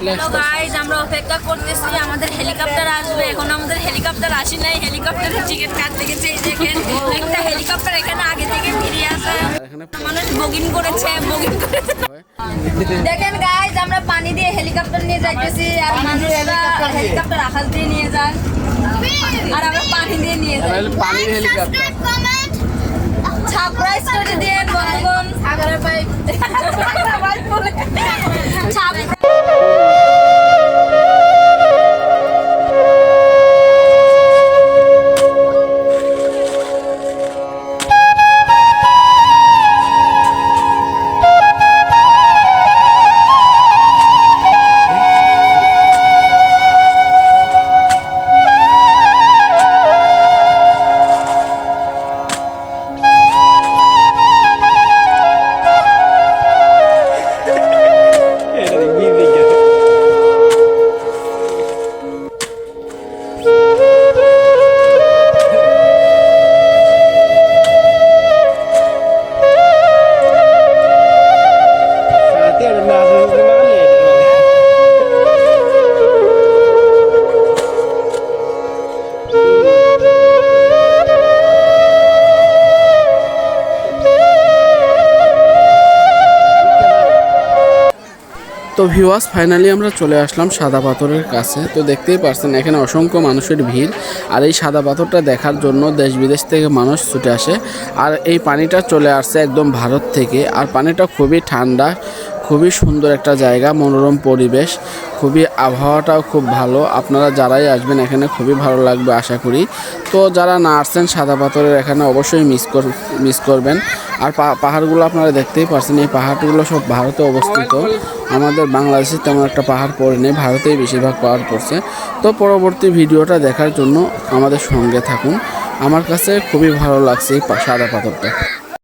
Hello guys, আমরা অপেক্ষা করতেছি আমাদের হেলিকপ্টার আসবে। এখন আমাদের হেলিকপ্টার আসে নাই, হেলিকপ্টারের টিকিট কাটতে গেছে। এই দেখেন একটা হেলিকপ্টার এখানে আগে থেকে ফিরে আসে, মানুষ বুকিং করেছে। দেখেন গাইস, আমরা পানি দিয়ে হেলিকপ্টার নিয়ে যাইতেছি আর মানুষরা হেলিকপ্টার আকাশ দিয়ে নিয়ে যায় আর আমরা পানি দিয়ে নিয়ে যাই। পানির হেলিকপ্টার সারপ্রাইজ করে দিয়ে বন্ধুগণ সাগরের পাইপ তো ভিউয়ার্স, ফাইনালি আমরা চলে আসলাম সাদা পাথরের কাছে। তো দেখতেই পারছেন এখানে অসংখ্য মানুষের ভিড়, আর এই সাদা পাথরটা দেখার জন্য দেশ বিদেশ থেকে মানুষ ছুটে আসে। আর এই পানিটা চলে আসছে একদম ভারত থেকে, আর পানিটা খুবই ঠান্ডা, খুবই সুন্দর একটা জায়গা, মনোরম পরিবেশ, খুবই আবহাওয়াটাও খুব ভালো। আপনারা যারাই আসবেন এখানে খুবই ভালো লাগবে আশা করি। তো যারা না আসছেন সাদা পাথরের এখানে অবশ্যই মিস করবেন। আর পাহাড়গুলো আপনারা দেখতেই পাচ্ছেন, এই পাহাড়গুলো সব ভারতে অবস্থিত। আমাদের বাংলাদেশে তেমন একটা পাহাড় পড়ে নেই, ভারতেই বেশিরভাগ পাহাড় পড়ছে। তো পরবর্তী ভিডিওটা দেখার জন্য আমাদের সঙ্গে থাকুন। আমার কাছে খুবই ভালো লাগছে এই সাদা পাথরটা।